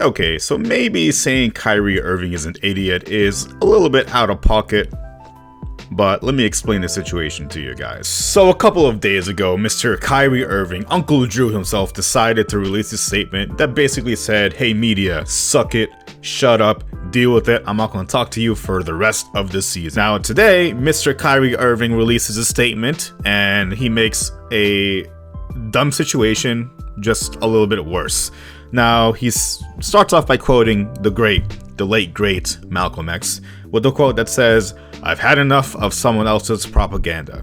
Okay, so maybe saying Kyrie Irving is an idiot is a little bit out of pocket, but let me explain the situation to you guys. So a couple of days ago, Mr. Kyrie Irving, Uncle Drew himself, decided to release a statement that basically said, hey media, suck it, shut up, deal with it, I'm not going to talk to you for the rest of the season. Now today, Mr. Kyrie Irving releases a statement and he makes a dumb situation just a little bit worse. Now, he starts off by quoting the late great Malcolm X with a quote that says, I've had enough of someone else's propaganda.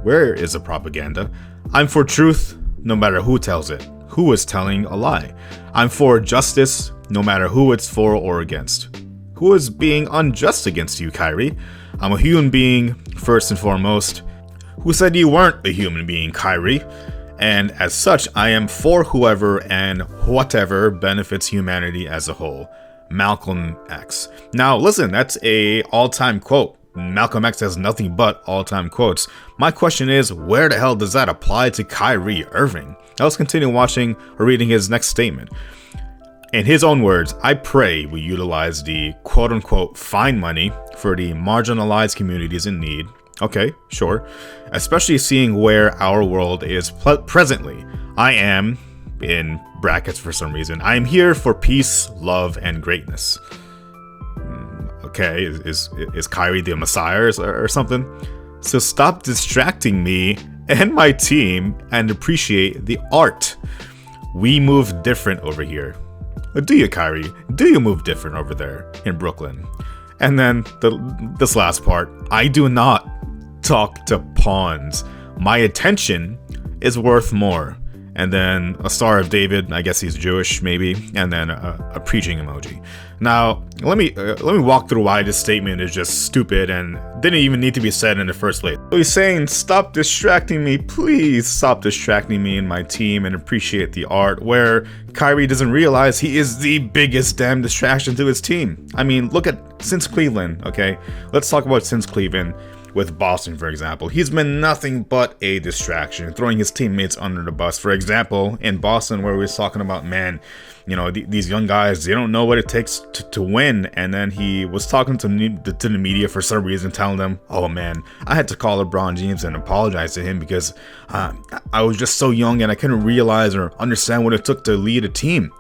Where is the propaganda? I'm for truth, no matter who tells it. Who is telling a lie? I'm for justice, no matter who it's for or against. Who is being unjust against you, Kyrie? I'm a human being, first and foremost. Who said you weren't a human being, Kyrie? And as such, I am for whoever and whatever benefits humanity as a whole. Malcolm X. Now listen, that's a all-time quote. Malcolm X has nothing but all-time quotes. My question is, where the hell does that apply to Kyrie Irving? Now let's continue watching or reading his next statement. In his own words, I pray we utilize the quote-unquote fine money for the marginalized communities in need. Okay, sure. Especially seeing where our world is presently. I am, in brackets for some reason, I am here for peace, love, and greatness. Okay, is Kyrie the Messiah or something? So stop distracting me and my team and appreciate the art. We move different over here. Do you, Kyrie? Do you move different over there in Brooklyn? And then this last part, I do not talk to pawns. My attention is worth more. And then a Star of David, I guess he's Jewish maybe, and then a preaching emoji. Now, let me walk through why this statement is just stupid and didn't even need to be said in the first place. So he's saying, stop distracting me, please stop distracting me and my team and appreciate the art, where Kyrie doesn't realize he is the biggest damn distraction to his team. I mean, look at since Cleveland, okay? Let's talk about since Cleveland. With Boston, for example, he's been nothing but a distraction, throwing his teammates under the bus. For example, in Boston, where we was talking about, man, you know, these young guys, they don't know what it takes to win. And then he was talking to the media for some reason, telling them, oh man, I had to call LeBron James and apologize to him because I was just so young and I couldn't realize or understand what it took to lead a team.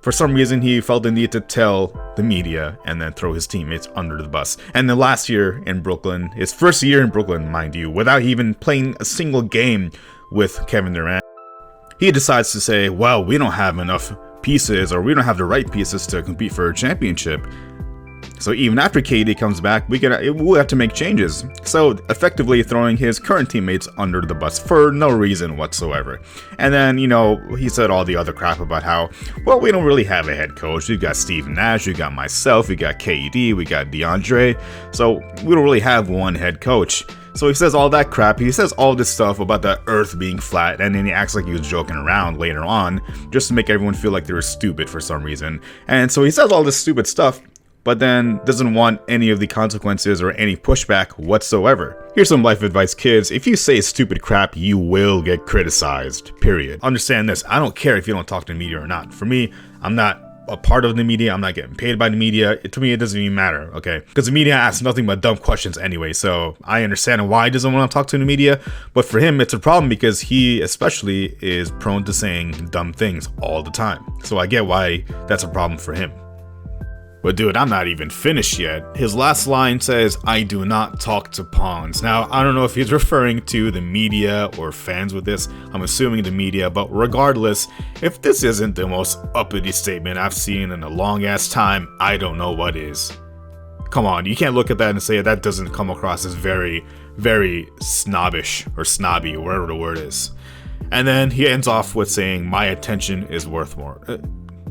For some reason, he felt the need to tell the media and then throw his teammates under the bus. And the last year in Brooklyn, his first year in Brooklyn, mind you, without even playing a single game with Kevin Durant, he decides to say, well, we don't have enough pieces or we don't have the right pieces to compete for a championship. So even after KD comes back, we'll have to make changes. So effectively throwing his current teammates under the bus for no reason whatsoever. And then, you know, he said all the other crap about how, well, we don't really have a head coach. We've got Steve Nash, we got myself, we got KD, we got DeAndre. So we don't really have one head coach. So he says all that crap. He says all this stuff about the earth being flat, and then he acts like he was joking around later on just to make everyone feel like they were stupid for some reason. And so he says all this stupid stuff, but then doesn't want any of the consequences or any pushback whatsoever. Here's some life advice, kids. If you say stupid crap, you will get criticized, period. Understand this, I don't care if you don't talk to the media or not. For me, I'm not a part of the media, I'm not getting paid by the media. To me, it doesn't even matter, okay? Because the media asks nothing but dumb questions anyway, so I understand why he doesn't want to talk to the media, but for him, it's a problem because he especially is prone to saying dumb things all the time. So I get why that's a problem for him. But dude, I'm not even finished yet. His last line says, I do not talk to pawns. Now, I don't know if he's referring to the media or fans with this. I'm assuming the media, but regardless, if this isn't the most uppity statement I've seen in a long ass time, I don't know what is. Come on, you can't look at that and say that doesn't come across as very, very snobbish or snobby or whatever the word is. And then he ends off with saying, my attention is worth more.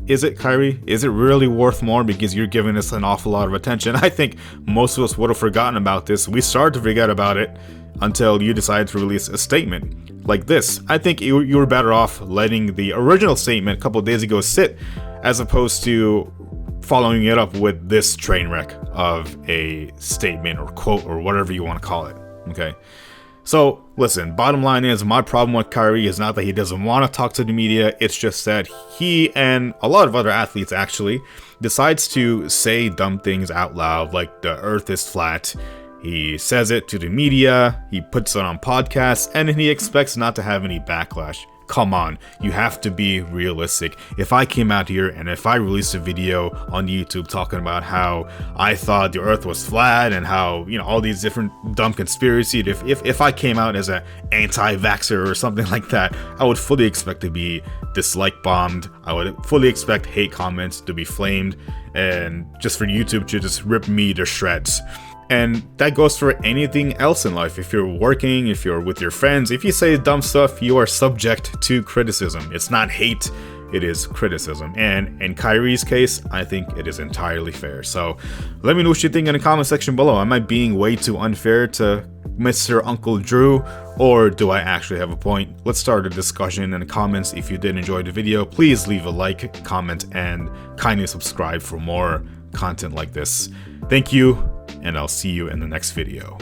Is it, Kyrie? Is it really worth more because you're giving us an awful lot of attention? I think most of us would have forgotten about this. We started to forget about it until you decided to release a statement like this. I think you were better off letting the original statement a couple of days ago sit as opposed to following it up with this train wreck of a statement or quote or whatever you want to call it. Okay. So listen, bottom line is, my problem with Kyrie is not that he doesn't want to talk to the media, it's just that he and a lot of other athletes actually decides to say dumb things out loud, like the earth is flat. He says it to the media, he puts it on podcasts, and then he expects not to have any backlash. Come on, you have to be realistic. If I came out here and if I released a video on YouTube talking about how I thought the earth was flat and how, you know, all these different dumb conspiracies, if I came out as an anti-vaxxer or something like that, I would fully expect to be dislike bombed. I would fully expect hate comments to be flamed and just for YouTube to just rip me to shreds. And that goes for anything else in life. If you're working, if you're with your friends, if you say dumb stuff, you are subject to criticism. It's not hate, it is criticism. And in Kyrie's case, I think it is entirely fair. So let me know what you think in the comment section below. Am I being way too unfair to Mr. Uncle Drew, or do I actually have a point? Let's start a discussion in the comments. If you did enjoy the video, please leave a like, comment, and kindly subscribe for more content like this. Thank you, and I'll see you in the next video.